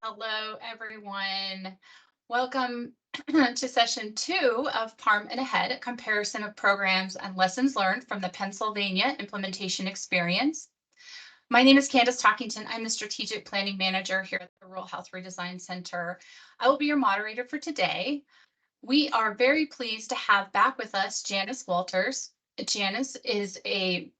Hello, everyone. Welcome to session 2 of PARHM and Ahead, a comparison of programs and lessons learned from the Pennsylvania implementation experience. My name is Candace Talkington. I'm the Strategic Planning Manager here at the Rural Health Redesign Center. I will be your moderator for today. We are very pleased to have back with us Janice Walters. Janice is a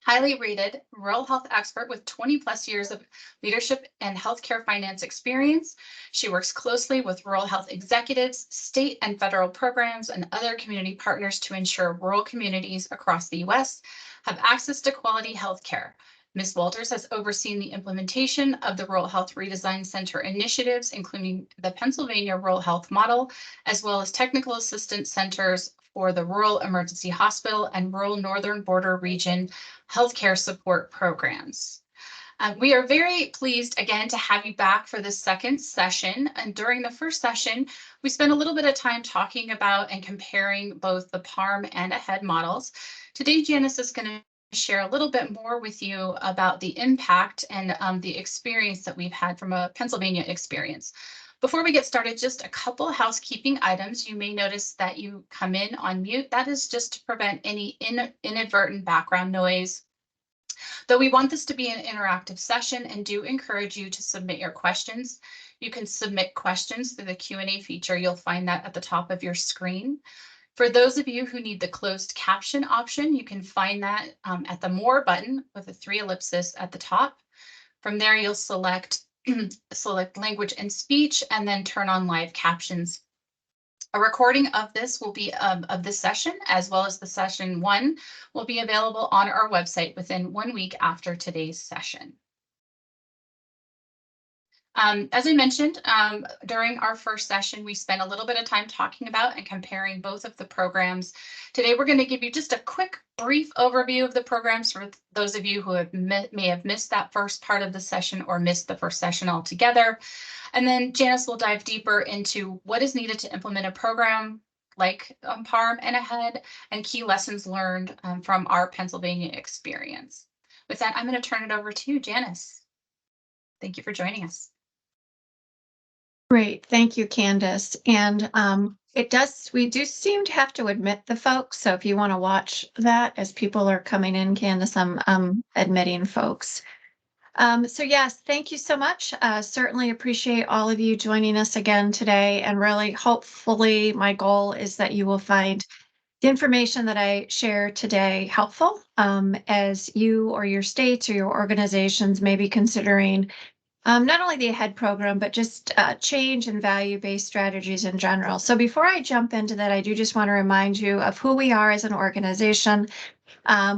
highly rated rural health expert with 20 plus years of leadership and healthcare finance experience. She works closely with rural health executives, state and federal programs, and other community partners to ensure rural communities across the U.S. have access to quality healthcare. Ms. Walters has overseen the implementation of the Rural Health Redesign Center initiatives, including the Pennsylvania Rural Health Model, as well as technical assistance centers for the Rural Emergency Hospital and Rural Northern Border Region healthcare support programs. We are very pleased again to have you back for the second session. And during the first session, we spent a little bit of time talking about and comparing both the PARHM and AHEAD models. Today, Janice is going to share a little bit more with you about the impact and the experience that we've had from a Pennsylvania experience. Before we get started, just a couple housekeeping items. You may notice that you come in on mute. That is just to prevent any inadvertent background noise. Though we want this to be an interactive session and do encourage you to submit your questions. You can submit questions through the Q&A feature. You'll find that at the top of your screen. For those of you who need the closed caption option, you can find that at the More button with the 3 ellipses at the top. From there, you'll select language and speech and then turn on live captions. A recording of this will be of this session, as well as the session 1 will be available on our website within 1 week after today's session. As I mentioned, during our first session, we spent a little bit of time talking about and comparing both of the programs. Today, we're going to give you just a quick, brief overview of the programs for those of you who may have missed that first part of the session or missed the first session altogether. And then Janice will dive deeper into what is needed to implement a program like PARHM and AHEAD and key lessons learned from our Pennsylvania experience. With that, I'm going to turn it over to you, Janice. Thank you for joining us. Great. Thank you, Candace. And we do seem to have to admit the folks. So if you want to watch that as people are coming in, Candace, I'm admitting folks. So yes, thank you so much. Certainly appreciate all of you joining us again today. And really, hopefully, my goal is that you will find the information that I share today helpful as you or your states or your organizations may be considering not only the AHEAD program, but just change and value-based strategies in general. So before I jump into that, I do just want to remind you of who we are as an organization.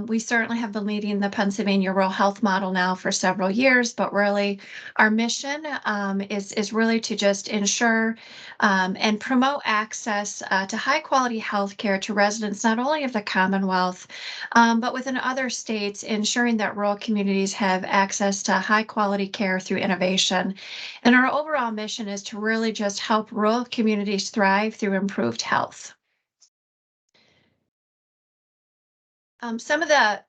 We certainly have been leading the Pennsylvania Rural Health Model now for several years, but really our mission is really to just ensure and promote access to high quality health care to residents, not only of the Commonwealth, but within other states, ensuring that rural communities have access to high quality care through innovation. And our overall mission is to really just help rural communities thrive through improved health. Some of the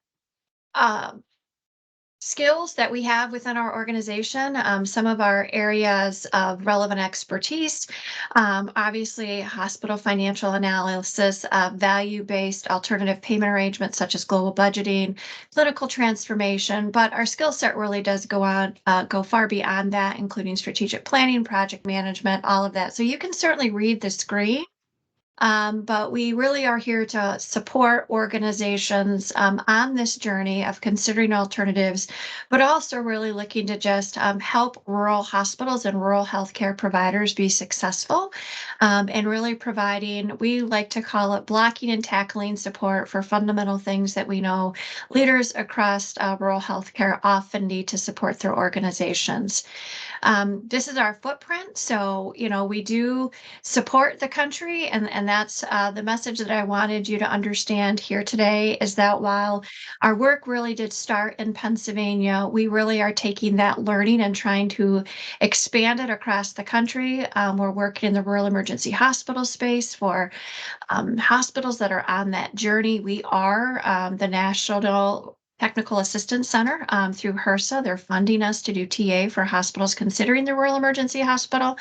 skills that we have within our organization, some of our areas of relevant expertise, obviously hospital financial analysis, value-based alternative payment arrangements such as global budgeting, clinical transformation, but our skill set really does go far beyond that, including strategic planning, project management, all of that. So you can certainly read the screen. But we really are here to support organizations on this journey of considering alternatives, but also really looking to just help rural hospitals and rural healthcare providers be successful and really providing, we like to call it blocking and tackling support for fundamental things that we know leaders across rural healthcare often need to support their organizations. This is our footprint. So, we do support the country, and that's the message that I wanted you to understand here today is that while our work really did start in Pennsylvania, we really are taking that learning and trying to expand it across the country. We're working in the rural emergency hospital space for hospitals that are on that journey. We are the national Technical Assistance Center through HRSA. They're funding us to do TA for hospitals considering the rural emergency hospital.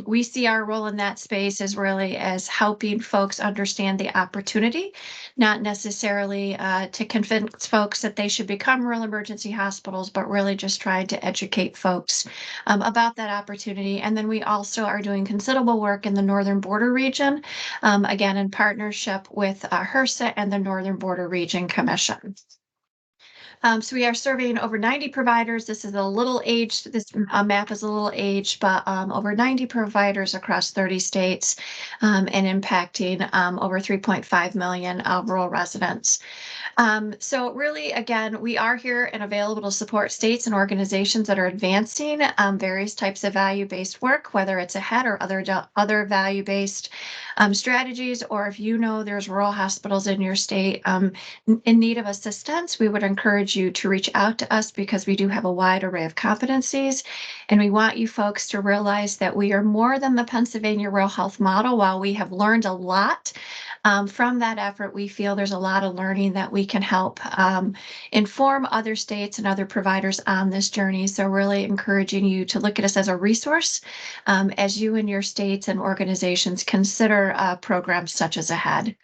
We see our role in that space as really as helping folks understand the opportunity, not necessarily to convince folks that they should become rural emergency hospitals, but really just trying to educate folks about that opportunity. And then we also are doing considerable work in the Northern Border region, again, in partnership with HRSA and the Northern Border Region Commission. So we are surveying over 90 providers. This is a little aged, this map is a little aged, but over 90 providers across 30 states and impacting over 3.5 million rural residents. So really, again, we are here and available to support states and organizations that are advancing various types of value-based work, whether it's AHEAD or other value-based strategies, or if you know there's rural hospitals in your state in need of assistance, we would encourage you to reach out to us because we do have a wide array of competencies. And we want you folks to realize that we are more than the Pennsylvania Rural Health Model. While we have learned a lot from that effort, we feel there's a lot of learning that we can help inform other states and other providers on this journey. So really encouraging you to look at us as a resource as you and your states and organizations consider programs such as AHEAD.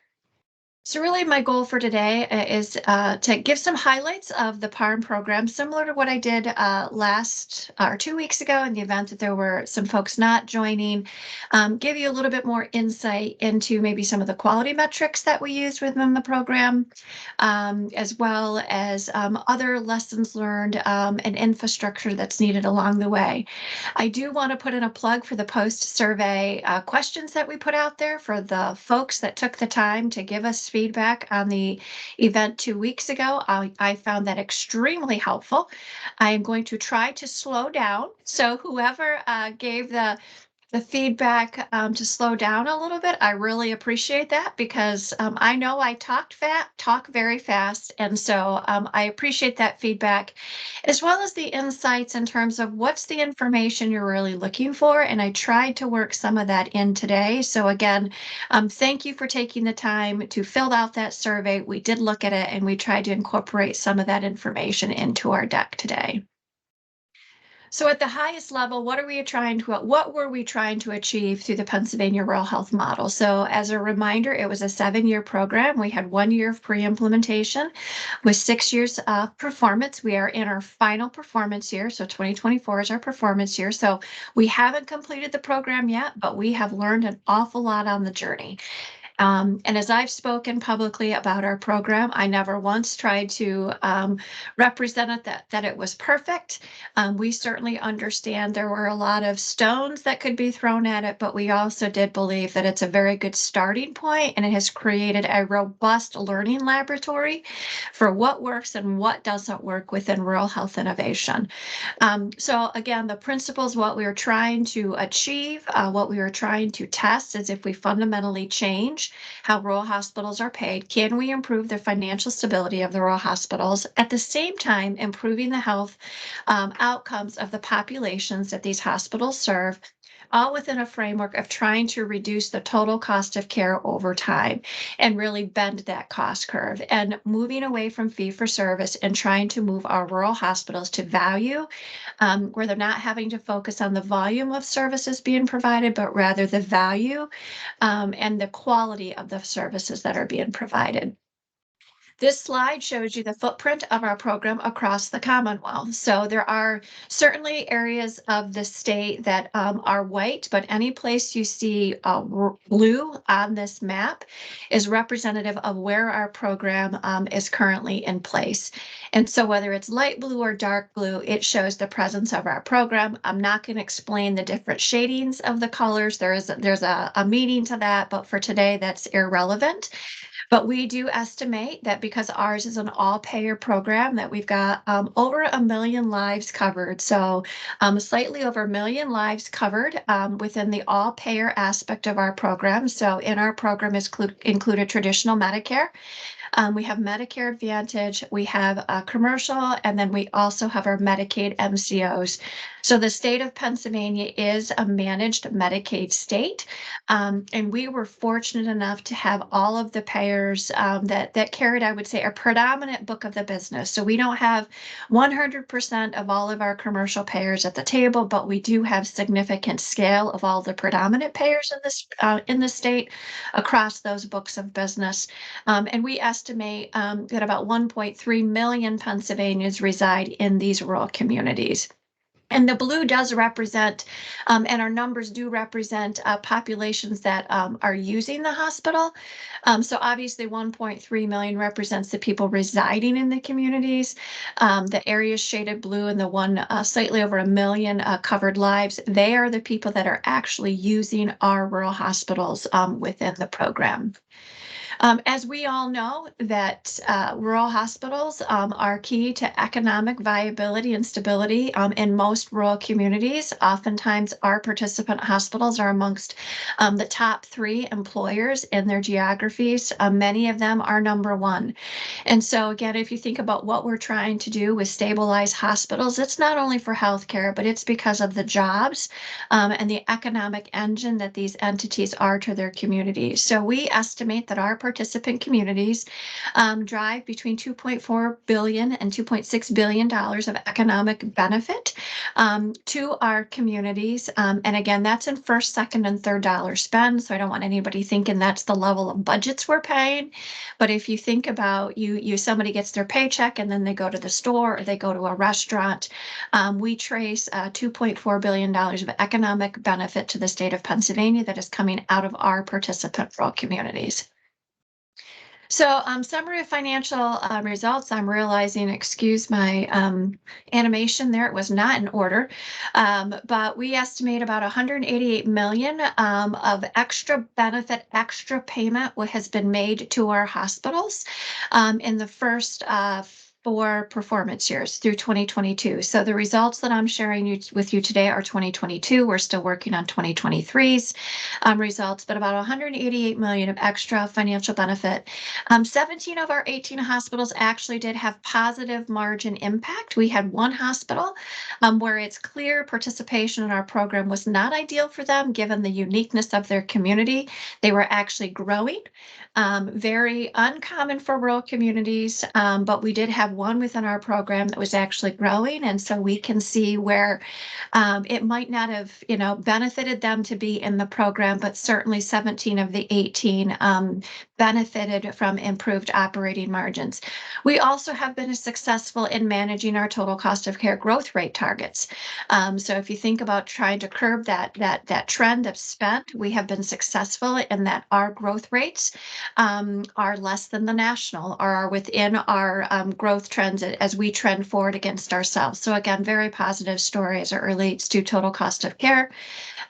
So really my goal for today is to give some highlights of the PARHM program, similar to what I did last or 2 weeks ago in the event that there were some folks not joining, give you a little bit more insight into maybe some of the quality metrics that we use within the program, as well as other lessons learned and infrastructure that's needed along the way. I do want to put in a plug for the post-survey questions that we put out there for the folks that took the time to give us feedback on the event 2 weeks ago. I found that extremely helpful. I am going to try to slow down. So whoever gave the feedback to slow down a little bit, I really appreciate that because I know I talk very fast. And so I appreciate that feedback, as well as the insights in terms of what's the information you're really looking for. And I tried to work some of that in today. So again, thank you for taking the time to fill out that survey. We did look at it and we tried to incorporate some of that information into our deck today. So at the highest level, what were we trying to achieve through the Pennsylvania Rural Health Model? So as a reminder, it was a 7-year program. We had 1 year of pre-implementation with 6 years of performance. We are in our final performance year. So 2024 is our performance year. So we haven't completed the program yet, but we have learned an awful lot on the journey. And as I've spoken publicly about our program, I never once tried to represent it that it was perfect. We certainly understand there were a lot of stones that could be thrown at it, but we also did believe that it's a very good starting point, and it has created a robust learning laboratory for what works and what doesn't work within rural health innovation. So again, the principles, what we were trying to achieve, what we were trying to test is if we fundamentally change how rural hospitals are paid, can we improve the financial stability of the rural hospitals, at the same time improving the health outcomes of the populations that these hospitals serve, all within a framework of trying to reduce the total cost of care over time and really bend that cost curve and moving away from fee for service and trying to move our rural hospitals to value, where they're not having to focus on the volume of services being provided, but rather the value and the quality of the services that are being provided. This slide shows you the footprint of our program across the Commonwealth. So there are certainly areas of the state that are white, but any place you see blue on this map is representative of where our program is currently in place. And so whether it's light blue or dark blue, it shows the presence of our program. I'm not going to explain the different shadings of the colors. There's a meaning to that, but for today, that's irrelevant. But we do estimate that because ours is an all-payer program, that we've got over 1 million lives covered. So slightly over 1 million lives covered within the all-payer aspect of our program. So in our program is included traditional Medicare. We have Medicare Advantage, we have commercial, and then we also have our Medicaid MCOs. So the state of Pennsylvania is a managed Medicaid state. And we were fortunate enough to have all of the payers that carried, I would say, a predominant book of the business. So we don't have 100% of all of our commercial payers at the table, but we do have significant scale of all the predominant payers in the state across those books of business. And we estimate that about 1.3 million Pennsylvanians reside in these rural communities. And the blue does represent, and our numbers do represent populations that are using the hospital. So obviously 1.3 million represents the people residing in the communities. The areas shaded blue and the one slightly over 1 million covered lives, they are the people that are actually using our rural hospitals within the program. As we all know, that rural hospitals are key to economic viability and stability in most rural communities. Oftentimes, our participant hospitals are amongst the top 3 employers in their geographies. Many of them are number 1. And so, again, if you think about what we're trying to do with stabilized hospitals, it's not only for healthcare, but it's because of the jobs and the economic engine that these entities are to their communities. So we estimate that our participant communities drive between $2.4 billion and $2.6 billion of economic benefit to our communities. And again, that's in first, second, and third dollar spend. So I don't want anybody thinking that's the level of budgets we're paying. But if you think about somebody gets their paycheck and then they go to the store or they go to a restaurant, we trace $2.4 billion of economic benefit to the state of Pennsylvania that is coming out of our participant rural communities. So, summary of financial results. I'm realizing, excuse my animation there, it was not in order, but we estimate about 188 million of extra benefit, extra payment has been made to our hospitals in the first 4 performance years through 2022. So the results that I'm sharing with you today are 2022. We're still working on 2023's results, but about 188 million of extra financial benefit. 17 of our 18 hospitals actually did have positive margin impact. We had one hospital where it's clear participation in our program was not ideal for them given the uniqueness of their community. They were actually growing. Very uncommon for rural communities, but we did have one within our program that was actually growing. And so we can see where it might not have, benefited them to be in the program, but certainly 17 of the 18 benefited from improved operating margins. We also have been successful in managing our total cost of care growth rate targets. So if you think about trying to curb that trend of spend, we have been successful in that our growth rates are less than the national or are within our growth trends as we trend forward against ourselves. So again, very positive story as it relates to total cost of care.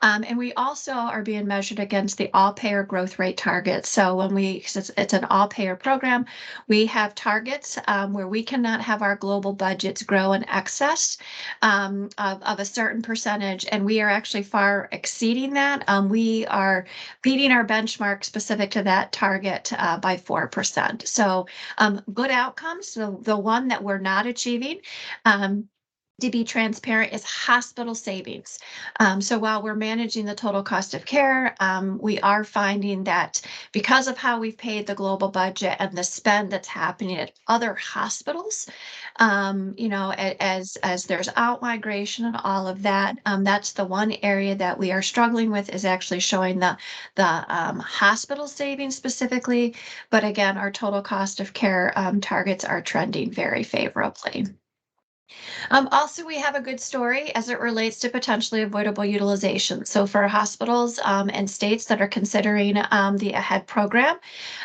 And we also are being measured against the all-payer growth rate targets. So when it's an all-payer program, we have targets where we cannot have our global budgets grow in excess of a certain percentage, and we are actually far exceeding that. We are beating our benchmark specific to that target by 4%. So good outcomes. So the one that we're not achieving, to be transparent, is hospital savings. So while we're managing the total cost of care, we are finding that because of how we've paid the global budget and the spend that's happening at other hospitals, as there's out-migration and all of that, that's the one area that we are struggling with, is actually showing the hospital savings specifically. But again, our total cost of care targets are trending very favorably. Also, we have a good story as it relates to potentially avoidable utilization. So for hospitals and states that are considering the AHEAD program,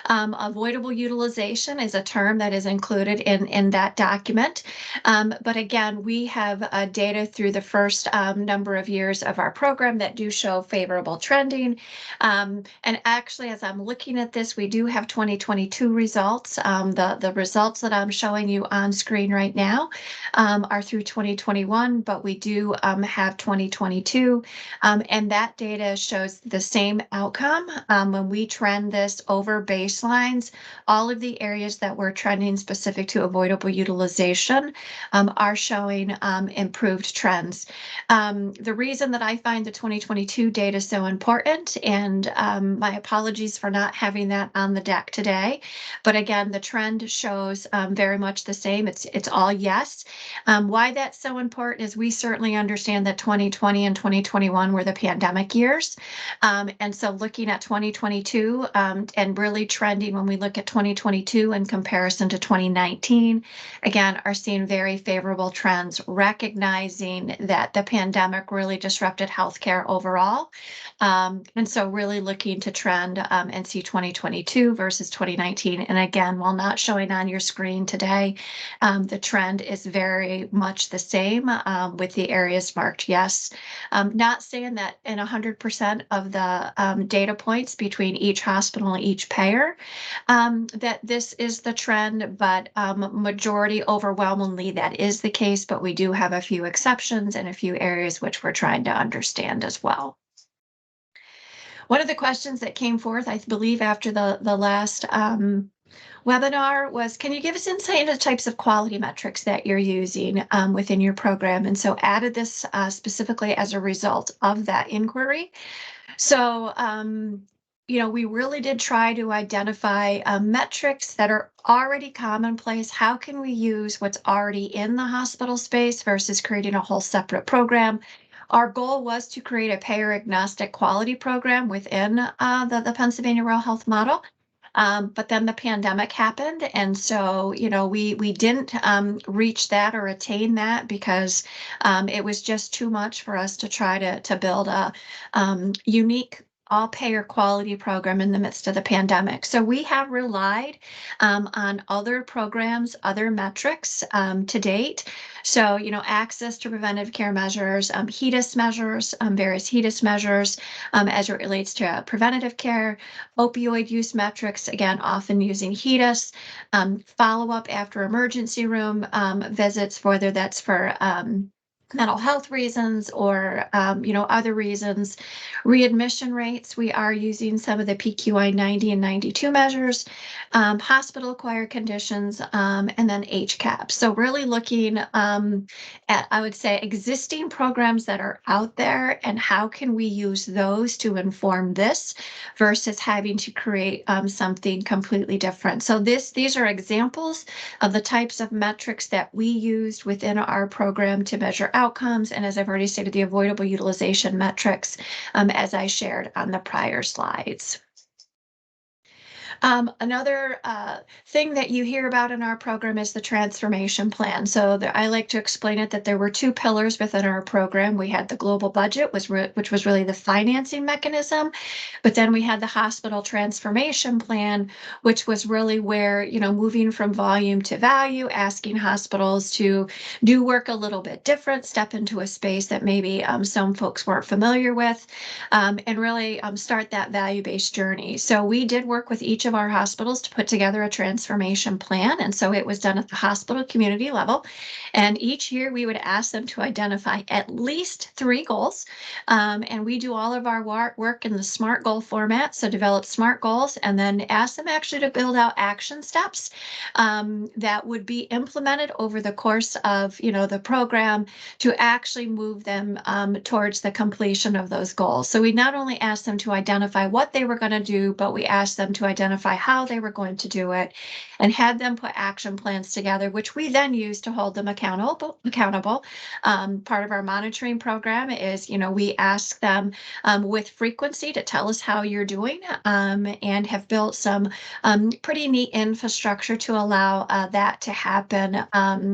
avoidable utilization is a term that is included in that document. But again, we have data through the first number of years of our program that do show favorable trending. And actually, as I'm looking at this, we do have 2022 results. The results that I'm showing you on screen right now are through 2021, but we do have 2022. And that data shows the same outcome. When we trend this over baselines, all of the areas that we're trending specific to avoidable utilization are showing improved trends. The reason that I find the 2022 data so important, and my apologies for not having that on the deck today, but again, the trend shows very much the same. It's all yes. Why that's so important is we certainly understand that 2020 and 2021 were the pandemic years. And so looking at 2022 and really trending when we look at 2022 in comparison to 2019, again, are seeing very favorable trends, recognizing that the pandemic really disrupted healthcare overall. And so really looking to trend and see 2022 versus 2019. And again, while not showing on your screen today, the trend is very much the same with the areas marked yes. Not saying that in 100% of the data points between each hospital and each payer, that this is the trend, but majority overwhelmingly that is the case, but we do have a few exceptions and a few areas which we're trying to understand as well. One of the questions that came forth, I believe, after the last webinar was, can you give us insight into the types of quality metrics that you're using within your program? And so added this specifically as a result of that inquiry. So, we really did try to identify metrics that are already commonplace. How can we use what's already in the hospital space versus creating a whole separate program? Our goal was to create a payer agnostic quality program within the Pennsylvania Rural Health Model. But then the pandemic happened. And so, we didn't reach that or attain that because it was just too much for us to try to build a unique all-payer quality program in the midst of the pandemic. So we have relied on other programs, other metrics to date. So, access to preventive care measures, HEDIS measures, various HEDIS measures as it relates to preventative care, opioid use metrics, again, often using HEDIS, follow-up after emergency room visits, whether that's for mental health reasons or, other reasons. Readmission rates, we are using some of the PQI 90 and 92 measures, hospital-acquired conditions, and then HCAP. So really looking at, I would say, existing programs that are out there and how can we use those to inform this versus having to create something completely different. So these are examples of the types of metrics that we used within our program to measure outcomes. And as I've already stated, the avoidable utilization metrics, as I shared on the prior slides. Another thing that you hear about in our program is the transformation plan. So I like to explain it that there were two pillars within our program. We had the global budget, which was really the financing mechanism, but then we had the hospital transformation plan, which was really where, moving from volume to value, asking hospitals to do work a little bit different, step into a space that maybe some folks weren't familiar with, and really start that value-based journey. So we did work with each of our hospitals to put together a transformation plan. And so it was done at the hospital community level. And each year we would ask them to identify at least 3 goals. And we do all of our work in the SMART goal format. So develop SMART goals and then ask them actually to build out action steps that would be implemented over the course of, the program to actually move them towards the completion of those goals. So we not only asked them to identify what they were going to do, but we asked them to identify how they were going to do it and had them put action plans together, which we then use to hold them accountable. Part of our monitoring program is, we ask them with frequency to tell us how you're doing and have built some pretty neat infrastructure to allow that to happen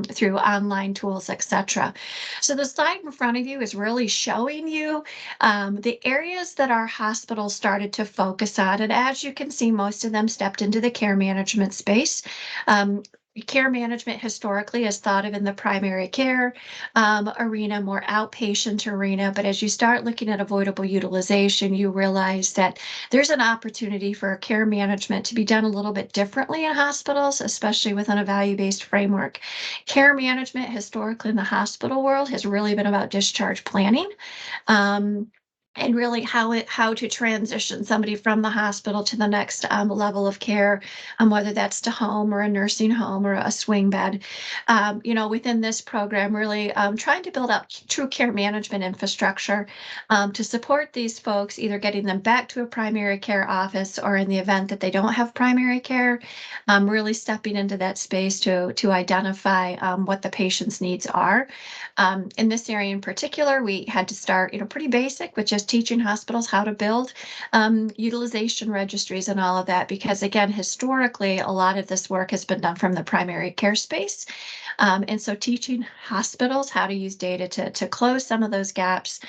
through online tools, etc. So the slide in front of you is really showing you the areas that our hospitals started to focus on. And as you can see, most of them stepped into the care management space. Care management historically is thought of in the primary care arena, more outpatient arena. But as you start looking at avoidable utilization, you realize that there's an opportunity for care management to be done a little bit differently in hospitals, especially within a value-based framework. Care management historically in the hospital world has really been about discharge planning. Um, and really how to transition somebody from the hospital to the next level of care, whether that's to home or a nursing home or a swing bed. Within this program, really trying to build up true care management infrastructure to support these folks, either getting them back to a primary care office or in the event that they don't have primary care, really stepping into that space to identify what the patient's needs are. In this area in particular, we had to start, pretty basic with just teaching hospitals how to build utilization registries and all of that, because again, historically, a lot of this work has been done from the primary care space. And so teaching hospitals how to use data to close some of those gaps,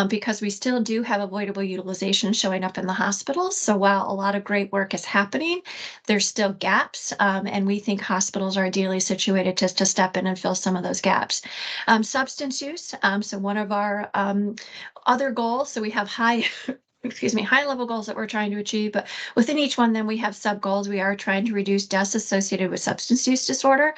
because we still do have avoidable utilization showing up in the hospitals. So while a lot of great work is happening, there's still gaps. And we think hospitals are ideally situated to step in and fill some of those gaps. Substance use. So one of our other goals, so we have high high level goals that we're trying to achieve, but within each one, then we have sub goals. We are trying to reduce deaths associated with substance use disorder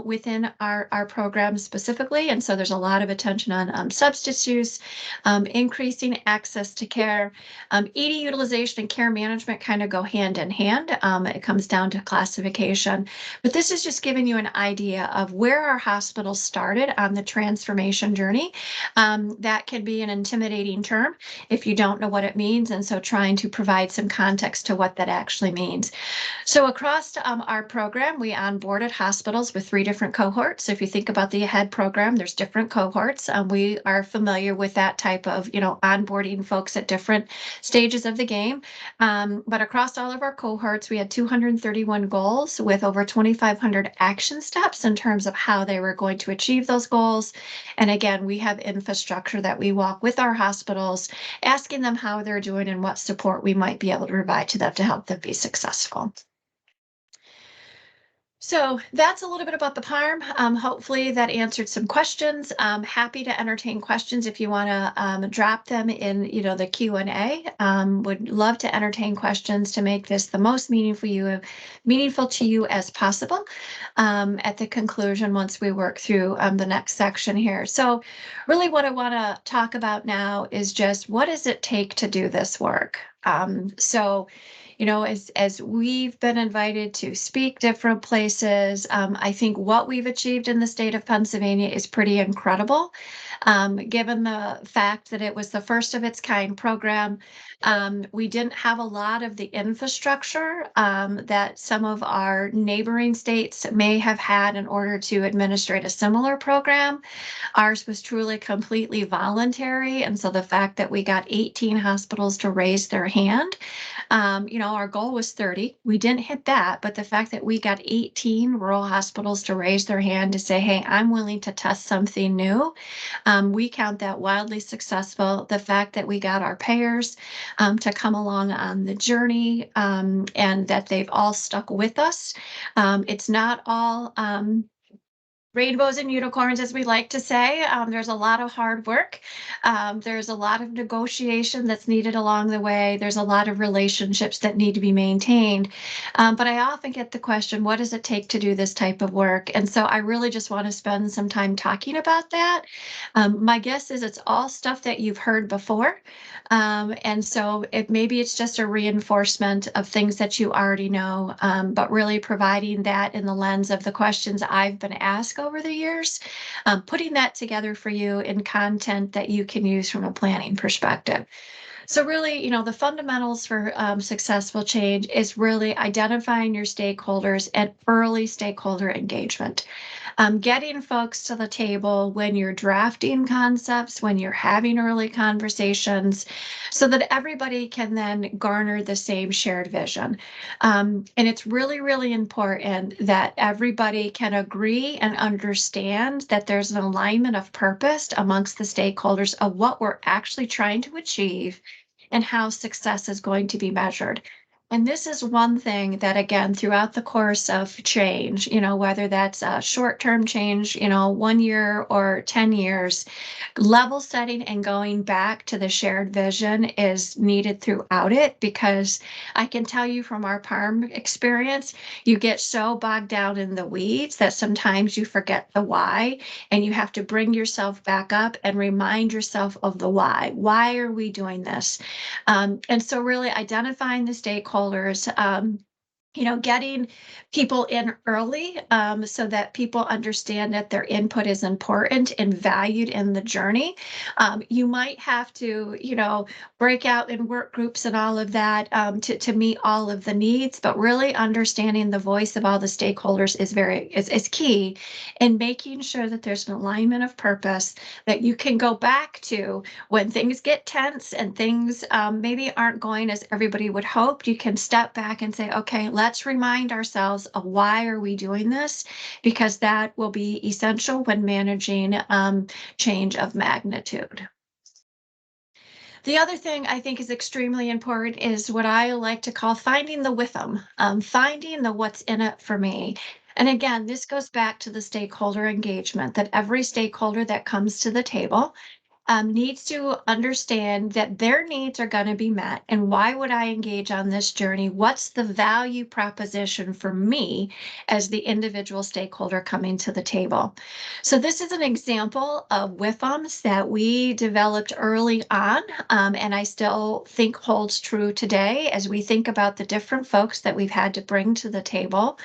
within our program specifically. And so there's a lot of attention on substance use, increasing access to care. ED utilization and care management kind of go hand in hand. It comes down to classification, but this is just giving you an idea of where our hospitals started on the transformation journey. That can be an intimidating term if you don't know what it means. And so trying to provide some context to what that actually means. So across our program, we onboarded hospitals with 3 different cohorts. So if you think about the AHEAD program, there's different cohorts. We are familiar with that type of, onboarding folks at different stages of the game. But across all of our cohorts, we had 231 goals with over 2,500 action steps in terms of how they were going to achieve those goals. And again, we have infrastructure that we walk with our hospitals, asking them how they're doing and what support we might be able to provide to them to help them be successful. So that's a little bit about the PARHM. Hopefully that answered some questions. I'm happy to entertain questions if you want to drop them in, the Q&A. Would love to entertain questions to make this the most meaningful to you as possible at the conclusion once we work through the next section here. So really what I want to talk about now is just what does it take to do this work? As we've been invited to speak different places, I think what we've achieved in the state of Pennsylvania is pretty incredible, given the fact that it was the first of its kind program. We didn't have a lot of the infrastructure that some of our neighboring states may have had in order to administrate a similar program. Ours was truly completely voluntary. And so the fact that we got 18 hospitals to raise their hand, our goal was 30. We didn't hit that, but the fact that we got 18 rural hospitals to raise their hand to say, hey, I'm willing to test something new, we count that wildly successful. The fact that we got our payers to come along on the journey and that they've all stuck with us. It's not all rainbows and unicorns, as we like to say. There's a lot of hard work. There's a lot of negotiation that's needed along the way. There's a lot of relationships that need to be maintained. But I often get the question, what does it take to do this type of work? And so I really just want to spend some time talking about that. My guess is it's all stuff that you've heard before. And so maybe it's just a reinforcement of things that you already know, but really providing that in the lens of the questions I've been asked over the years, putting that together for you in content that you can use from a planning perspective. So really, the fundamentals for successful change is really identifying your stakeholders and early stakeholder engagement. Getting folks to the table when you're drafting concepts, when you're having early conversations, so that everybody can then garner the same shared vision. And it's really, really important that everybody can agree and understand that there's an alignment of purpose amongst the stakeholders of what we're actually trying to achieve and how success is going to be measured. And this is one thing that, again, throughout the course of change, whether that's a short-term change, 1 year or 10 years, level setting and going back to the shared vision is needed throughout it, because I can tell you from our PARM experience, you get so bogged down in the weeds that sometimes you forget the why, and you have to bring yourself back up and remind yourself of the why. Why are we doing this? And so really identifying the stakeholders, getting people in early, so that people understand that their input is important and valued in the journey. You might have to, break out in work groups and all of that, to meet all of the needs, but really understanding the voice of all the stakeholders is key in making sure that there's an alignment of purpose that you can go back to when things get tense and things maybe aren't going as everybody would hope. You can step back and say, okay, let's remind ourselves of why are we doing this, because that will be essential when managing change of magnitude. The other thing I think is extremely important is what I like to call finding the with them, finding the what's in it for me. And again, this goes back to the stakeholder engagement, that every stakeholder that comes to the table needs to understand that their needs are going to be met. And why would I engage on this journey? What's the value proposition for me as the individual stakeholder coming to the table? So this is an example of WIFMs that we developed early on, and I still think holds true today as we think about the different folks that we've had to bring to the table.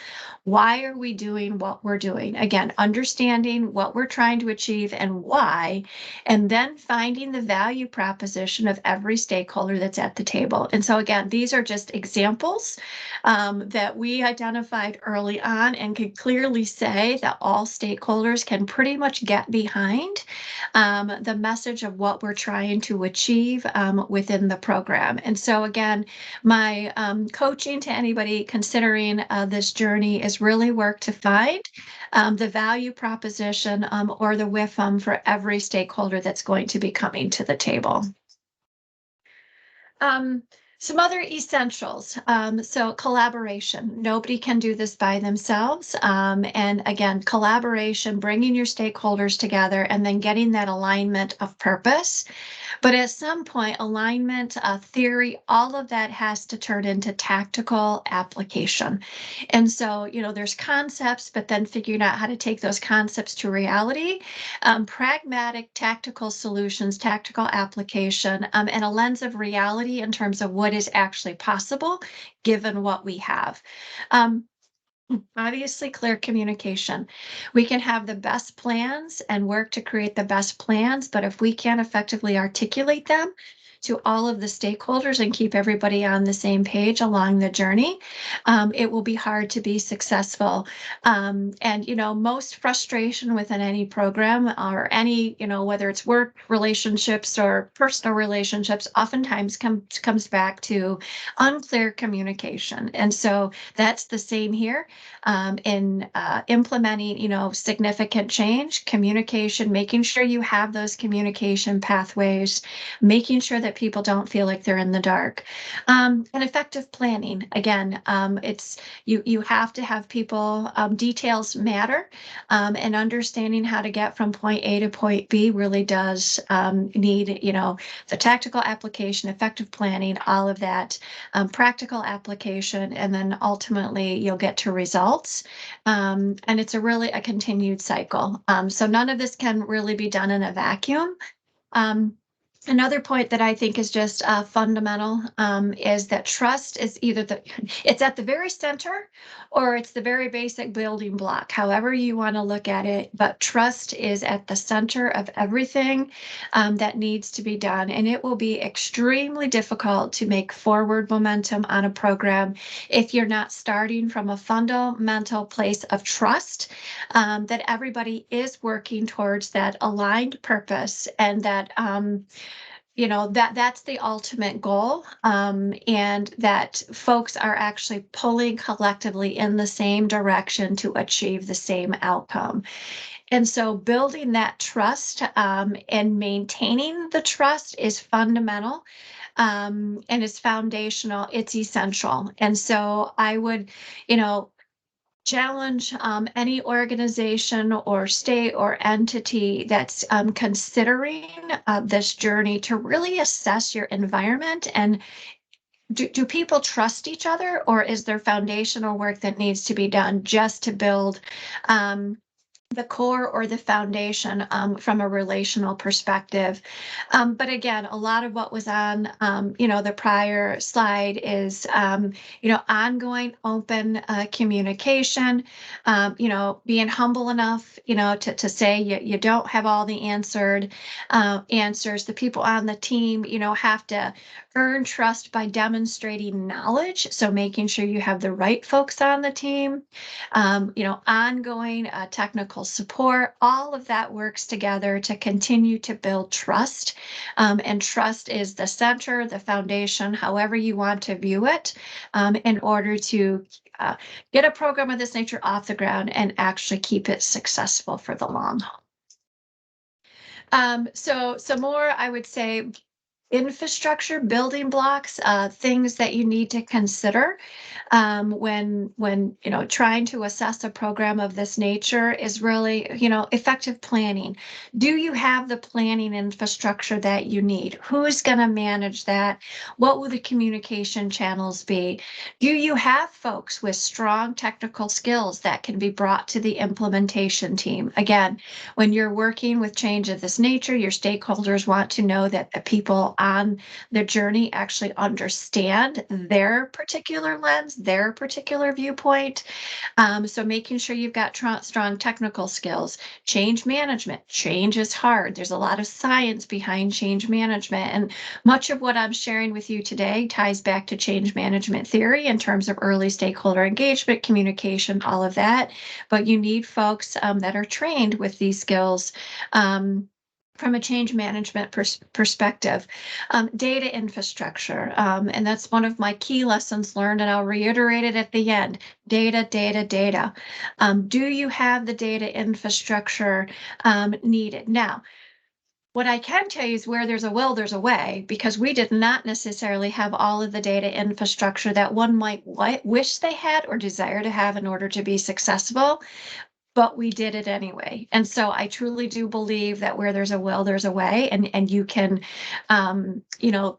Why are we doing what we're doing? Again, understanding what we're trying to achieve and why, and then finding the value proposition of every stakeholder that's at the table. And so again, these are just examples that we identified early on and could clearly say that all stakeholders can pretty much get behind the message of what we're trying to achieve within the program. And so again, my coaching to anybody considering this journey is really work to find the value proposition or the WIFM for every stakeholder that's going to be coming to the table. Um, some other essentials. So collaboration. Nobody can do this by themselves. And again, collaboration, bringing your stakeholders together and then getting that alignment of purpose. But at some point, alignment, theory, all of that has to turn into tactical application. And so, there's concepts, but then figuring out how to take those concepts to reality, pragmatic, tactical solutions, tactical application, and a lens of reality in terms of what is actually possible given what we have. Um, Obviously, clear communication. We can have the best plans and work to create the best plans, but if we can't effectively articulate them to all of the stakeholders and keep everybody on the same page along the journey, it will be hard to be successful. And, most frustration within any program or any, whether it's work relationships or personal relationships, oftentimes comes back to unclear communication. And so that's the same here in implementing, significant change, communication, making sure you have those communication pathways, making sure that people don't feel like they're in the dark, and effective planning. Again, it's you have to have people. Details matter, and understanding how to get from point A to point B really does need, the tactical application, effective planning, all of that, practical application, and then ultimately you'll get to results. And it's a continued cycle. So none of this can really be done in a vacuum. Another point that I think is just fundamental is that trust is it's at the very center or it's the very basic building block, however you want to look at it. But trust is at the center of everything that needs to be done. And it will be extremely difficult to make forward momentum on a program if you're not starting from a fundamental place of trust, that everybody is working towards that aligned purpose and that that's the ultimate goal, and that folks are actually pulling collectively in the same direction to achieve the same outcome. And so building that trust and maintaining the trust is fundamental. and it's foundational, it's essential. And so I would, you know, challenge any organization or state or entity that's considering this journey to really assess your environment and do people trust each other, or is there foundational work that needs to be done just to build um, the core or the foundation from a relational perspective. But again, a lot of what was on, the prior slide is, ongoing open communication, being humble enough, to say you don't have all the answers. The people on the team, have to earn trust by demonstrating knowledge. So making sure you have the right folks on the team, ongoing technical support, all of that works together to continue to build trust. And trust is the center, the foundation, however you want to view it, in order to get a program of this nature off the ground and actually keep it successful for the long haul. So some more, I would say, infrastructure, building blocks, things that you need to consider when trying to assess a program of this nature is really effective planning. Do you have the planning infrastructure that you need? Who's going to manage that? What will the communication channels be? Do you have folks with strong technical skills that can be brought to the implementation team? Again, when you're working with change of this nature, your stakeholders want to know that the people on the journey actually understand their particular lens, their particular viewpoint. So making sure you've got strong technical skills. Change management. Change is hard. There's a lot of science behind change management. And much of what I'm sharing with you today ties back to change management theory in terms of early stakeholder engagement, communication, all of that. But you need folks that are trained with these skills. From a change management perspective, data infrastructure. And that's one of my key lessons learned, and I'll reiterate it at the end. Data, data, data. Do you have the data infrastructure needed? Now, what I can tell you is where there's a will, there's a way, because we did not necessarily have all of the data infrastructure that one might wish they had or desire to have in order to be successful. But we did it anyway. And so I truly do believe that where there's a will, there's a way, and you can,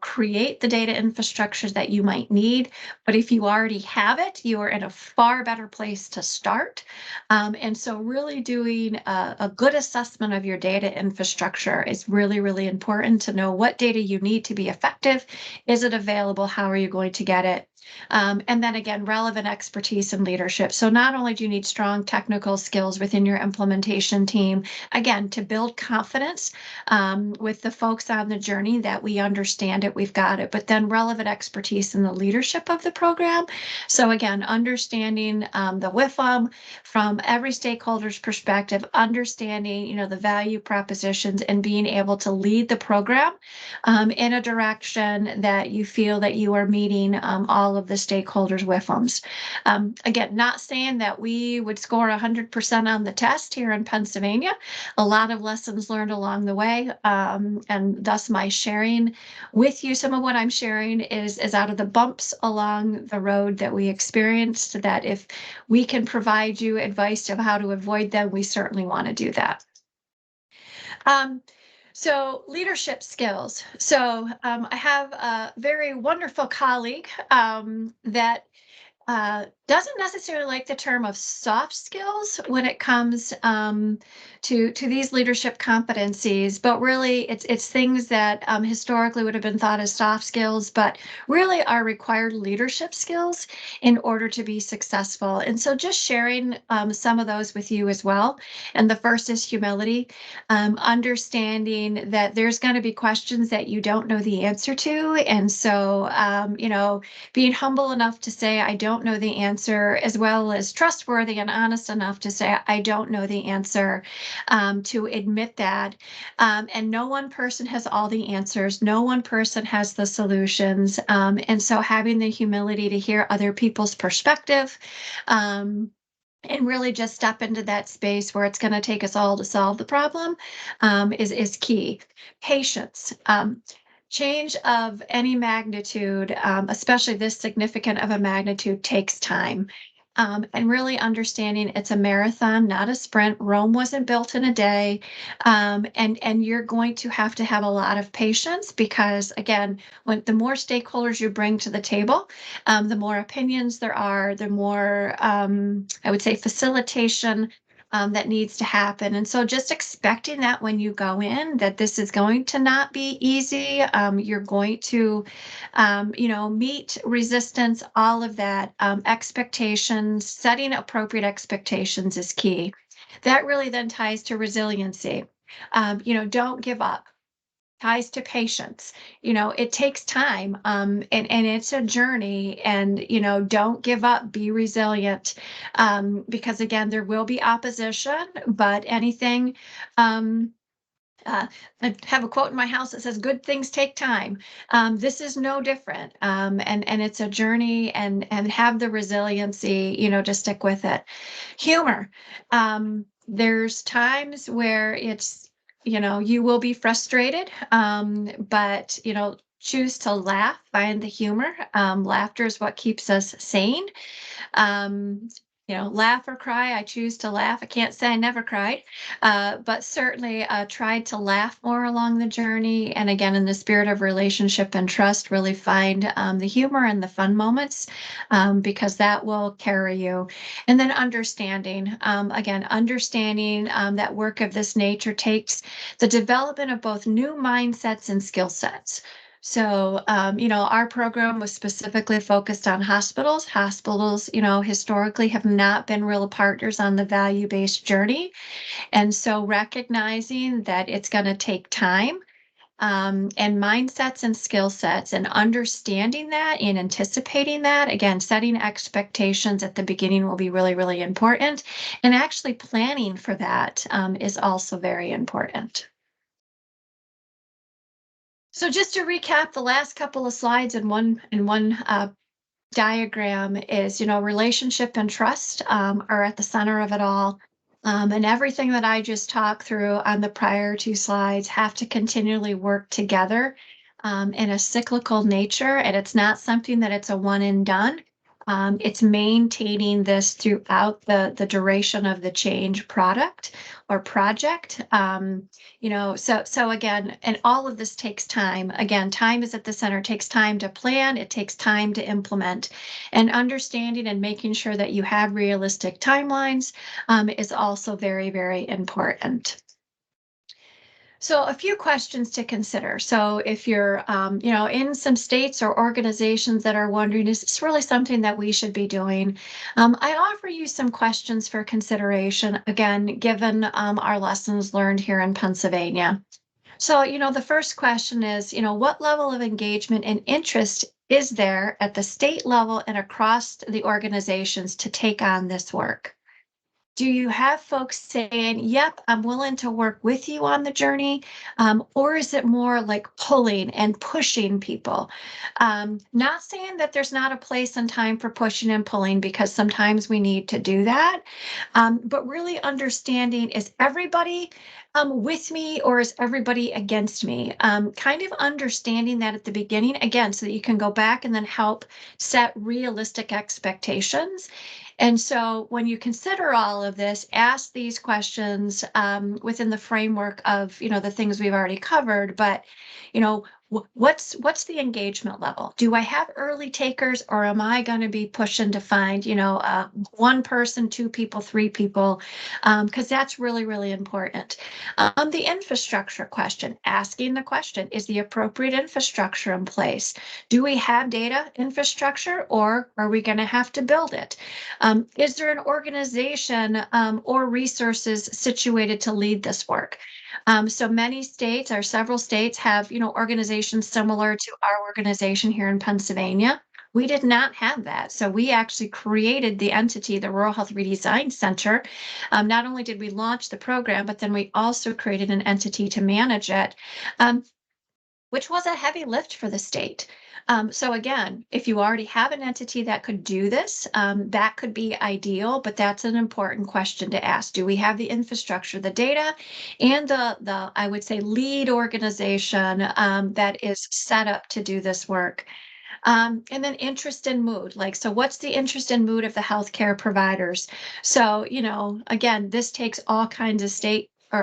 create the data infrastructure that you might need. But if you already have it, you are in a far better place to start. And so really doing a good assessment of your data infrastructure is really, really important to know what data you need to be effective. Is it available? How are you going to get it? And then again, relevant expertise and leadership. So not only do you need strong technical skills within your implementation team, again, to build confidence with the folks on the journey that we understand it, we've got it, but then relevant expertise in the leadership of the program. So again, understanding the WIFM from every stakeholder's perspective, understanding, the value propositions and being able to lead the program in a direction that you feel that you are meeting all of the stakeholders' WIFMs. Again, not saying that we would score 100% on the test here in Pennsylvania. A lot of lessons learned along the way, and thus my sharing with you. Some of what I'm sharing is out of the bumps along the road that we experienced, that if we can provide you advice of how to avoid them, we certainly want to do that. So leadership skills. So I have a very wonderful colleague that doesn't necessarily like the term of soft skills when it comes to these leadership competencies, but really it's things that historically would have been thought as soft skills, but really are required leadership skills in order to be successful. And so just sharing some of those with you as well. And the first is humility, understanding that there's going to be questions that you don't know the answer to. And so, being humble enough to say, I don't know the answer, as well as trustworthy and honest enough to say, I don't know the answer, to admit that. And no one person has all the answers. No one person has the solutions. And so having the humility to hear other people's perspective, and really just step into that space where it's going to take us all to solve the problem, is key. Patience. Change of any magnitude, especially this significant of a magnitude, takes time. And really understanding it's a marathon, not a sprint. Rome wasn't built in a day. And you're going to have a lot of patience because, again, when the more stakeholders you bring to the table, the more opinions there are, the more, I would say, facilitation that needs to happen. And so just expecting that when you go in, that this is going to not be easy. You're going to, meet resistance, all of that. Expectations, setting appropriate expectations is key. That really then ties to resiliency. Don't give up, ties to patience. It takes time, and it's a journey, and don't give up, be resilient, because again, there will be opposition, but anything, um, I have a quote in my house that says, "Good things take time." This is no different, and it's a journey, and have the resiliency, to stick with it. Humor. There's times where it's, you will be frustrated, but choose to laugh, find the humor. Laughter is what keeps us sane. um, laugh or cry. I choose to laugh. I can't say I never cried, but certainly tried to laugh more along the journey. And again, in the spirit of relationship and trust, really find the humor and the fun moments, because that will carry you. And then understanding, again, understanding that work of this nature takes the development of both new mindsets and skill sets. So, our program was specifically focused on hospitals. Hospitals, historically have not been real partners on the value-based journey. And so recognizing that it's going to take time, and mindsets and skill sets, and understanding that and anticipating that, again, setting expectations at the beginning will be really, really important. And actually planning for that is also very important. So just to recap the last couple of slides in one diagram is, relationship and trust are at the center of it all. And everything that I just talked through on the prior two slides have to continually work together in a cyclical nature. And it's not something that it's a one and done. It's maintaining this throughout the duration of the change product or project. So again, and all of this takes time. Again, time is at the center. It takes time to plan. It takes time to implement, and understanding and making sure that you have realistic timelines is also very, very important. So a few questions to consider. So if you're, in some states or organizations that are wondering, is this really something that we should be doing? I offer you some questions for consideration, again, given our lessons learned here in Pennsylvania. So, the first question is, what level of engagement and interest is there at the state level and across the organizations to take on this work? Do you have folks saying, yep, I'm willing to work with you on the journey? Or is it more like pulling and pushing people? Not saying that there's not a place and time for pushing and pulling, because sometimes we need to do that. But really understanding, is everybody with me, or is everybody against me? Kind of understanding that at the beginning, again, so that you can go back and then help set realistic expectations. And so when you consider all of this, ask these questions within the framework of, the things we've already covered, but, what's the engagement level? Do I have early takers, or am I going to be pushing to find, one person, two people, three people? Because that's really, really important. The infrastructure question, asking the question, is the appropriate infrastructure in place? Do we have data infrastructure, or are we going to have to build it? Is there an organization or resources situated to lead this work? So many states, or several states, have organizations similar to our organization here in Pennsylvania. We did not have that. So we actually created the entity, the Rural Health Redesign Center. Not only did we launch the program, but then we also created an entity to manage it. which was a heavy lift for the state. So again, if you already have an entity that could do this, that could be ideal, but that's an important question to ask. Do we have the infrastructure, the data, and the I would say lead organization that is set up to do this work? And then interest and mood. Like, so what's the interest and mood of the healthcare providers? So, again, this takes all kinds of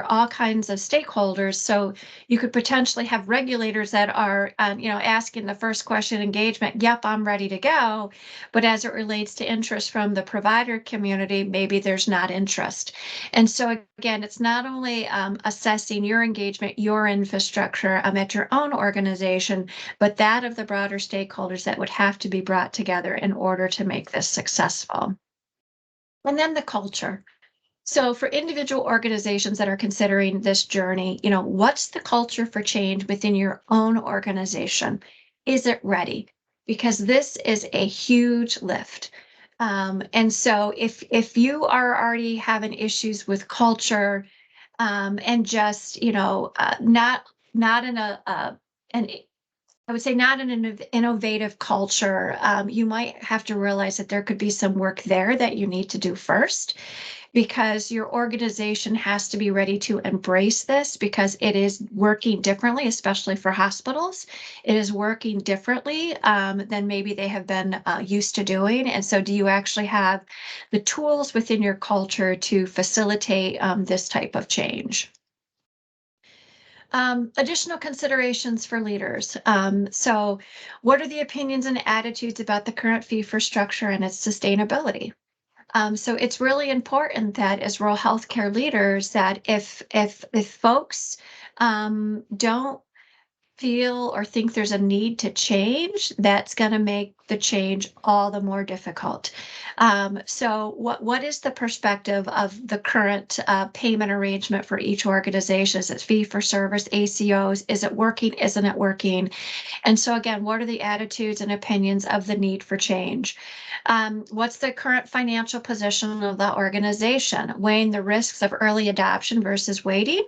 all kinds of stakeholders. So you could potentially have regulators that are, asking the first question engagement, yep, I'm ready to go. But as it relates to interest from the provider community, maybe there's not interest. And so again, it's not only assessing your engagement, your infrastructure at your own organization, but that of the broader stakeholders that would have to be brought together in order to make this successful. And then the culture. So for individual organizations that are considering this journey, what's the culture for change within your own organization? Is it ready? Because this is a huge lift. And so if you are already having issues with culture, and just, not in an I would say not in an innovative culture, you might have to realize that there could be some work there that you need to do first, because your organization has to be ready to embrace this because it is working differently, especially for hospitals. It is working differently than maybe they have been used to doing. And so, do you actually have the tools within your culture to facilitate this type of change? Additional considerations for leaders. So, what are the opinions and attitudes about the current fee for structure and its sustainability? So it's really important that as rural healthcare leaders, that if folks don't feel or think there's a need to change, that's going to make the change all the more difficult. So what is the perspective of the current payment arrangement for each organization? Is it fee for service, ACOs? Is it working? Isn't it working? And so again, what are the attitudes and opinions of the need for change? What's the current financial position of the organization? Weighing the risks of early adoption versus waiting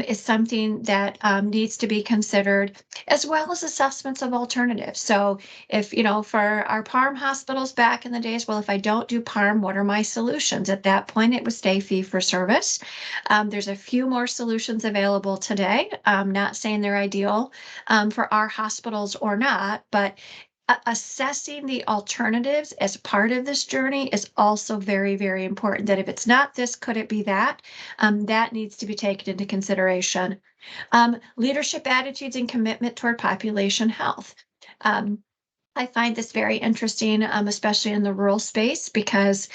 is something that needs to be considered, as well as assessments of alternatives. So if, for our PARHM hospitals back in the days, well, if I don't do PARHM, what are my solutions? At that point, it was stay fee for service. There's a few more solutions available today. I'm not saying they're ideal for our hospitals or not, but assessing the alternatives as part of this journey is also very, very important. That if it's not this, could it be that? That needs to be taken into consideration. Leadership attitudes and commitment toward population health. I find this very interesting, especially in the rural space, because,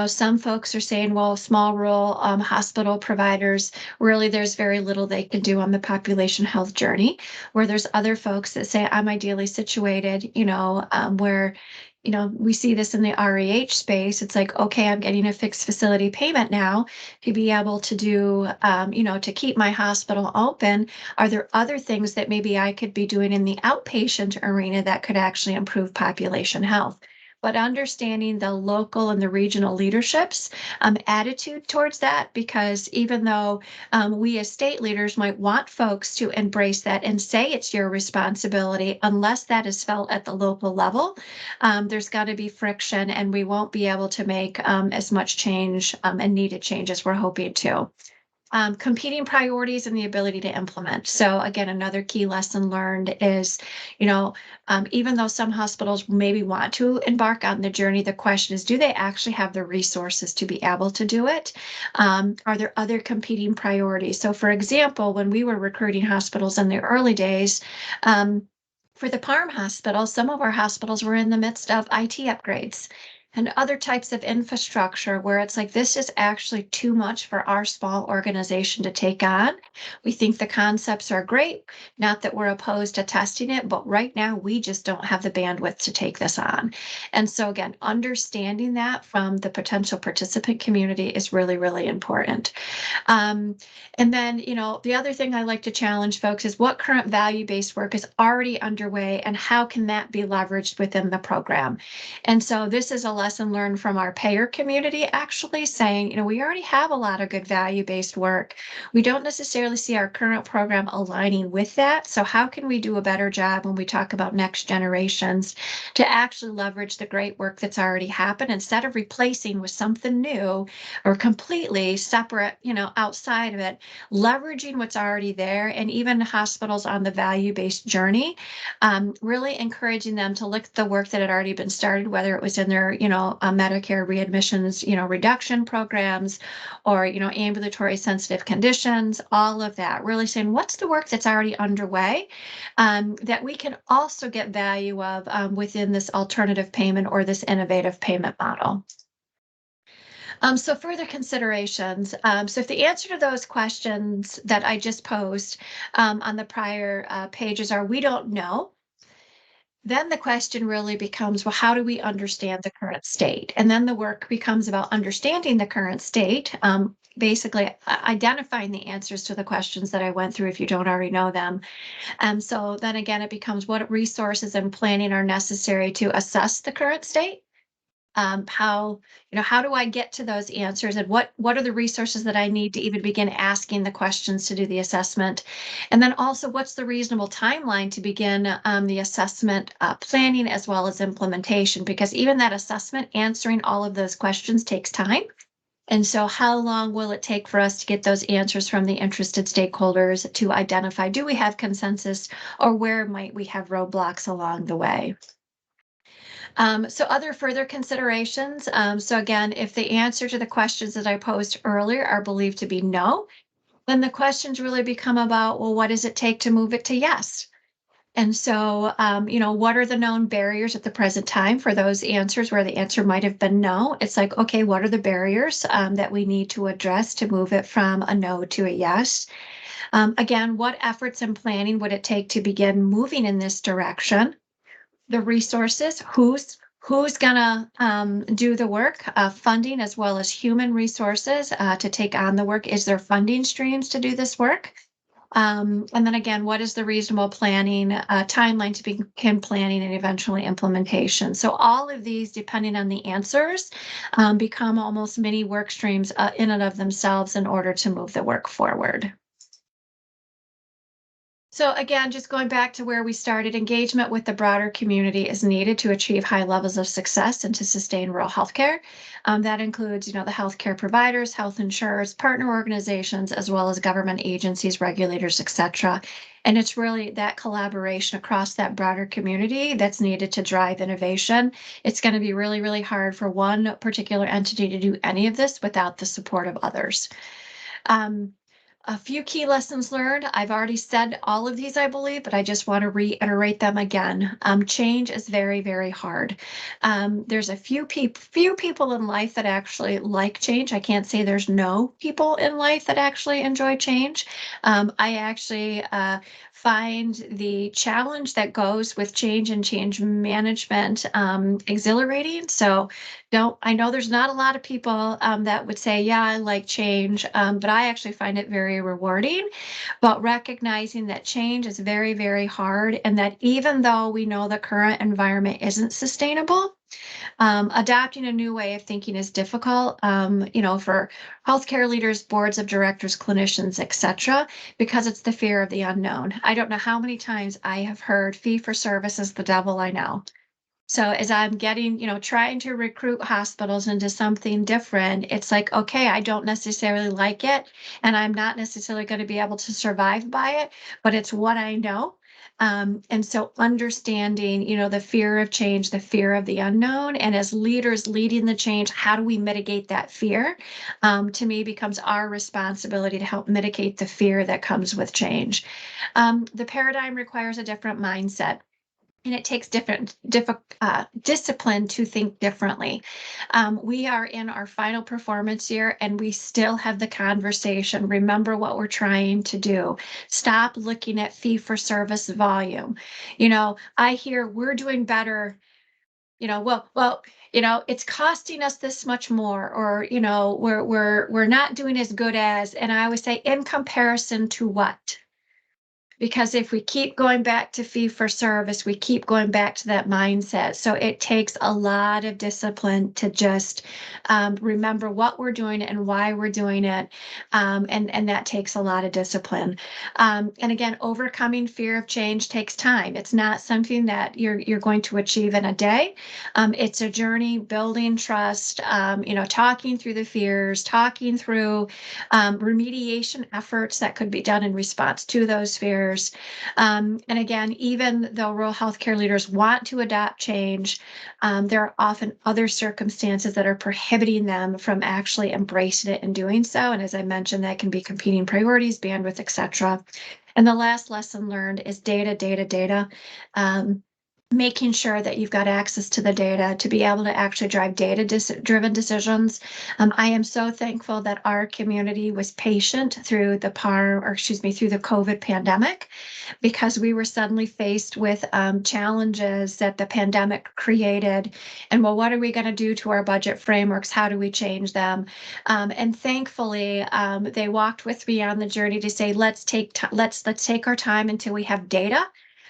some folks are saying, well, small rural hospital providers, really, there's very little they can do on the population health journey, where there's other folks that say, I'm ideally situated, where we see this in the REH space. It's like, okay, I'm getting a fixed facility payment now to be able to do, to keep my hospital open. Are there other things that maybe I could be doing in the outpatient arena that could actually improve population health? But understanding the local and the regional leadership's attitude towards that, because even though we as state leaders might want folks to embrace that and say it's your responsibility, unless that is felt at the local level, there's got to be friction, and we won't be able to make as much change and needed change as we're hoping to. Competing priorities and the ability to implement. So again, another key lesson learned is, even though some hospitals maybe want to embark on the journey, the question is, do they actually have the resources to be able to do it? Are there other competing priorities? So for example, when we were recruiting hospitals in the early days, for the PARHM hospital, some of our hospitals were in the midst of IT upgrades and other types of infrastructure where it's like, this is actually too much for our small organization to take on. We think the concepts are great, not that we're opposed to testing it, but right now we just don't have the bandwidth to take this on. And so again, understanding that from the potential participant community is really, really important. And then, the other thing I like to challenge folks is what current value-based work is already underway and how can that be leveraged within the program? And so this is a lesson learned from our payer community, actually saying, we already have a lot of good value-based work. We don't necessarily see our current program aligning with that. So how can we do a better job when we talk about next generations to actually leverage the great work that's already happened instead of replacing with something new or completely separate, outside of it, leveraging what's already there, and even hospitals on the value-based journey, really encouraging them to look at the work that had already been started, whether it was in their, Medicare readmissions, reduction programs, or, ambulatory sensitive conditions, all of that, really saying, what's the work that's already underway that we can also get value of within this alternative payment or this innovative payment model. So further considerations. So if the answer to those questions that I just posed on the prior pages are, we don't know, then the question really becomes, well, how do we understand the current state? And then the work becomes about understanding the current state, basically identifying the answers to the questions that I went through if you don't already know them. So then again, it becomes what resources and planning are necessary to assess the current state. How do I get to those answers, and what are the resources that I need to even begin asking the questions to do the assessment? And then also, what's the reasonable timeline to begin the assessment planning as well as implementation? Because even that assessment, answering all of those questions takes time. And so how long will it take for us to get those answers from the interested stakeholders to identify, do we have consensus, or where might we have roadblocks along the way? So other further considerations. So again, if the answer to the questions that I posed earlier are believed to be no, then the questions really become about, well, what does it take to move it to yes? And so, what are the known barriers at the present time for those answers where the answer might have been no? It's like, okay, what are the barriers that we need to address to move it from a no to a yes? Again, what efforts and planning would it take to begin moving in this direction? The resources, who's gonna do the work, funding as well as human resources to take on the work. Is there funding streams to do this work? And then again, what is the reasonable planning timeline to begin planning and eventually implementation? So all of these, depending on the answers, become almost mini work streams in and of themselves in order to move the work forward. So again, just going back to where we started, engagement with the broader community is needed to achieve high levels of success and to sustain rural healthcare. That includes, the healthcare providers, health insurers, partner organizations, as well as government agencies, regulators, etc. And it's really that collaboration across that broader community that's needed to drive innovation. It's going to be really, really hard for one particular entity to do any of this without the support of others. A few key lessons learned. I've already said all of these, I believe, but I just want to reiterate them again. Change is very, very hard. There's a few people in life that actually like change. I can't say there's no people in life that actually enjoy change. I actually find the challenge that goes with change and change management exhilarating. So I know there's not a lot of people that would say, yeah, I like change, but I actually find it very rewarding. But recognizing that change is very, very hard, and that even though we know the current environment isn't sustainable, adopting a new way of thinking is difficult, for healthcare leaders, boards of directors, clinicians, etc., because it's the fear of the unknown. I don't know how many times I have heard fee for service is the devil I know. So as I'm getting, trying to recruit hospitals into something different, it's like, okay, I don't necessarily like it, and I'm not necessarily going to be able to survive by it, but it's what I know. And so understanding, the fear of change, the fear of the unknown, and as leaders leading the change, how do we mitigate that fear? To me, becomes our responsibility to help mitigate the fear that comes with change. The paradigm requires a different mindset. And it takes different discipline to think differently. We are in our final performance year, and we still have the conversation. Remember what we're trying to do. Stop looking at fee for service volume. I hear we're doing better. It's costing us this much more, or we're not doing as good as. And I always say, in comparison to what? because if we keep going back to fee for service, we keep going back to that mindset. So it takes a lot of discipline to just remember what we're doing and why we're doing it. And that takes a lot of discipline. And again, overcoming fear of change takes time. It's not something that you're going to achieve in a day. It's a journey, building trust, talking through the fears, talking through remediation efforts that could be done in response to those fears. And again, even though rural healthcare leaders want to adopt change, there are often other circumstances that are prohibiting them from actually embracing it and doing so. And as I mentioned, that can be competing priorities, bandwidth, etc. And the last lesson learned is data. Making sure that you've got access to the data to be able to actually drive data-driven decisions. I am so thankful that our community was patient through the through the COVID pandemic, because we were suddenly faced with challenges that the pandemic created. And well, what are we going to do to our budget frameworks? How do we change them? And thankfully, they walked with me on the journey to say, let's take our time until we have data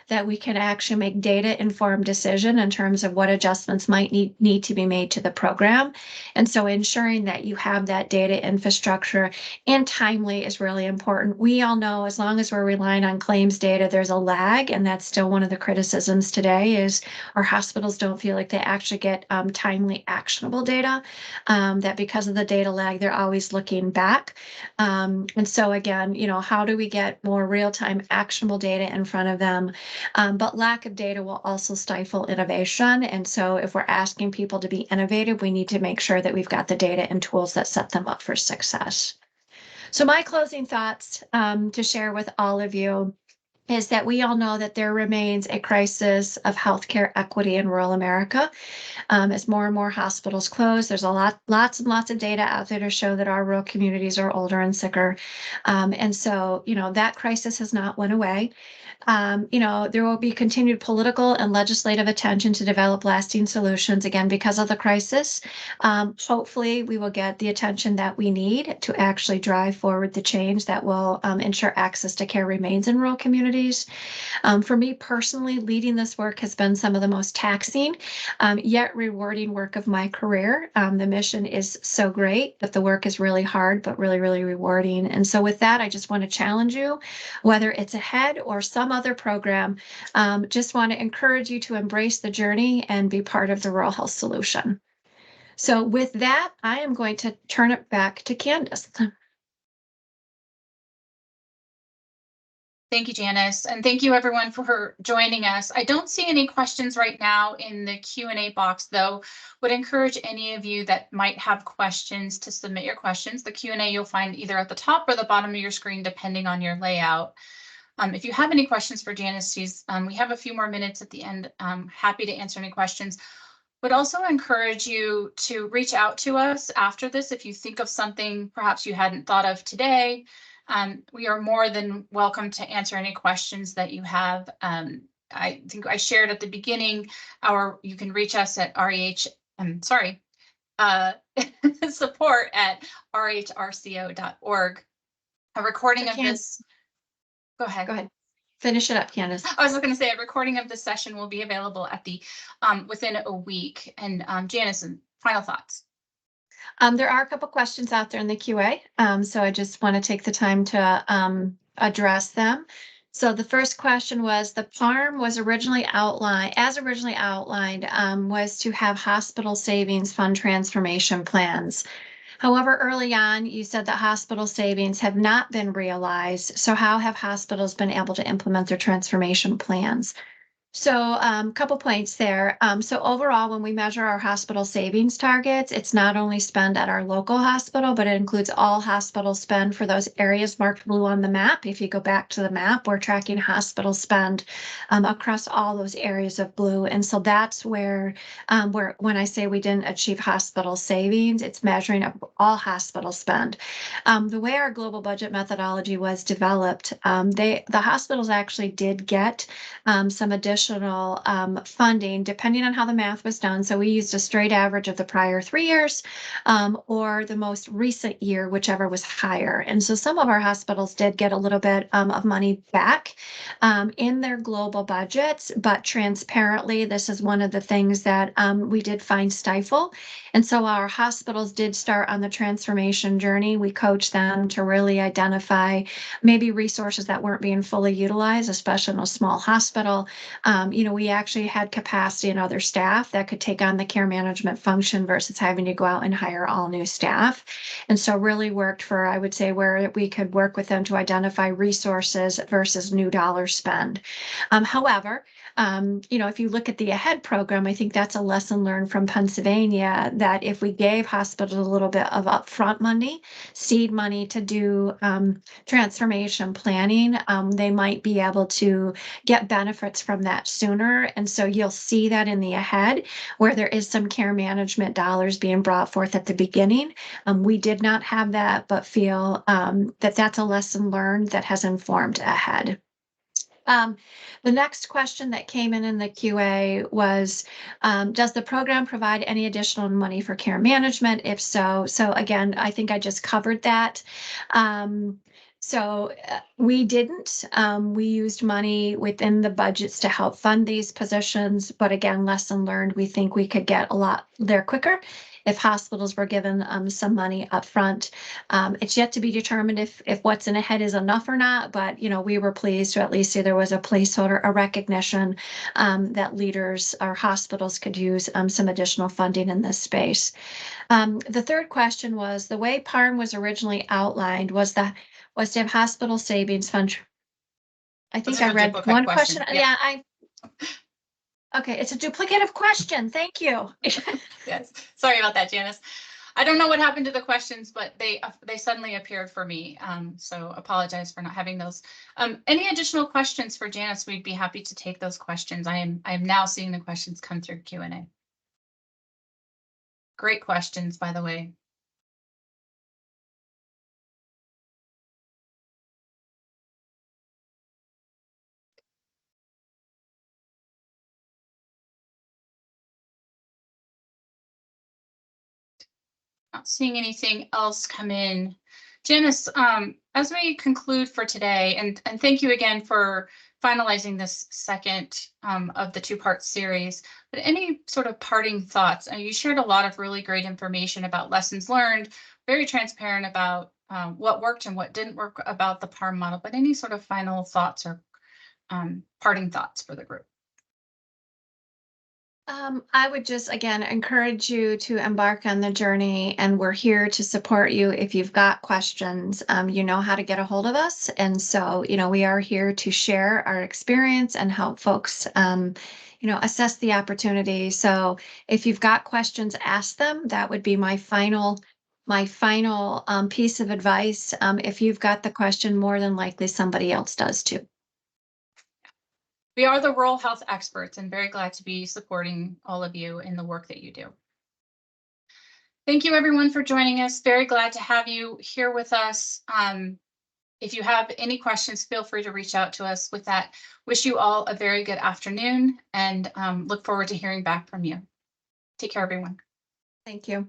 that we can actually make data-informed decision in terms of what adjustments might need to be made to the program. And so ensuring that you have that data infrastructure and timely is really important. We all know as long as we're relying on claims data, there's a lag, and that's still one of the criticisms today is our hospitals don't feel like they actually get timely, actionable data, that because of the data lag, they're always looking back. And so again, how do we get more real-time actionable data in front of them? But lack of data will also stifle innovation. And so if we're asking people to be innovative, we need to make sure that we've got the data and tools that set them up for success. So my closing thoughts to share with all of you is that we all know that there remains a crisis of healthcare equity in rural America. As more and more hospitals close, there's lots and lots of data out there to show that our rural communities are older and sicker. And so, that crisis has not went away. There will be continued political and legislative attention to develop lasting solutions, again, because of the crisis. Hopefully, we will get the attention that we need to actually drive forward the change that will ensure access to care remains in rural communities. For me personally, leading this work has been some of the most taxing, yet rewarding work of my career. The mission is so great, but the work is really hard, but really, really rewarding. And so with that, I just want to challenge you, whether it's ahead or some other program, just want to encourage you to embrace the journey and be part of the rural health solution. So with that, I am going to turn it back to Candace. Thank you, Janice, and thank you everyone for joining us. I don't see any questions right now in the Q&A box, though. Would encourage any of you that might have questions to submit your questions. The Q&A you'll find either at the top or the bottom of your screen, depending on your layout. If you have any questions for Janice, we have a few more minutes at the end. I'm happy to answer any questions. Would also encourage you to reach out to us after this if you think of something perhaps you hadn't thought of today. We are more than welcome to answer any questions that you have. I think I shared at the beginning, you can reach us at support at rhrco.org. A recording of this. Go ahead. Finish it up, Candace. I was going to say a recording of this session will be available at the within a week. And Janice, final thoughts. There are a couple questions out there in the QA, so I just want to take the time to address them. So the first question was, the PARHM was originally outlined, was to have hospital savings fund transformation plans. However, early on, you said that hospital savings have not been realized. So how have hospitals been able to implement their transformation plans? So a couple points there. So overall, when we measure our hospital savings targets, it's not only spend at our local hospital, but it includes all hospital spend for those areas marked blue on the map. If you go back to the map, we're tracking hospital spend across all those areas of blue. And so that's where when I say we didn't achieve hospital savings, it's measuring all hospital spend. The way our global budget methodology was developed, the hospitals actually did get some additional additional funding depending on how the math was done. So we used a straight average of the prior 3 years or the most recent year, whichever was higher. And so some of our hospitals did get a little bit of money back in their global budgets, but transparently, this is one of the things that we did find stifle. And so our hospitals did start on the transformation journey. We coached them to really identify maybe resources that weren't being fully utilized, especially in a small hospital. We actually had capacity in other staff that could take on the care management function versus having to go out and hire all new staff. And so really worked for, I would say, where we could work with them to identify resources versus new dollar spend. However, if you look at the AHEAD program, I think that's a lesson learned from Pennsylvania that if we gave hospitals a little bit of upfront money, seed money to do transformation planning, they might be able to get benefits from that sooner. And so you'll see that in the AHEAD where there is some care management dollars being brought forth at the beginning. We did not have that, but feel that that's a lesson learned that has informed AHEAD. The next question that came in the QA was, does the program provide any additional money for care management? If so, again, I think I just covered that. We didn't. We used money within the budgets to help fund these positions, but again, lesson learned, we think we could get a lot there quicker if hospitals were given some money up front. It's yet to be determined if what's in AHEAD is enough or not, but we were pleased to at least see there was a placeholder, a recognition that leaders or hospitals could use some additional funding in this space. The third question was, the way PARHM was originally outlined was to have hospital savings fund. I think I read one question. Yeah, okay, it's a duplicative question. Thank you. Yes, sorry about that, Janice. I don't know what happened to the questions, but they suddenly appeared for me. So apologize for not having those. Any additional questions for Janice? We'd be happy to take those questions. I am now seeing the questions come through Q&A. Great questions, by the way. Not seeing anything else come in. Janice, as we conclude for today, and thank you again for finalizing this second of the two-part series, but any sort of parting thoughts? You shared a lot of really great information about lessons learned, very transparent about what worked and what didn't work about the PARHM model, but any sort of final thoughts or parting thoughts for the group? I would just, again, encourage you to embark on the journey, and we're here to support you. If you've got questions, you know how to get a hold of us. And so, we are here to share our experience and help folks, assess the opportunity. So if you've got questions, ask them. That would be my final piece of advice. If you've got the question, more than likely somebody else does too. We are the rural health experts and very glad to be supporting all of you in the work that you do. Thank you everyone for joining us. Very glad to have you here with us. If you have any questions, feel free to reach out to us. With that, wish you all a very good afternoon and look forward to hearing back from you. Take care, everyone. Thank you.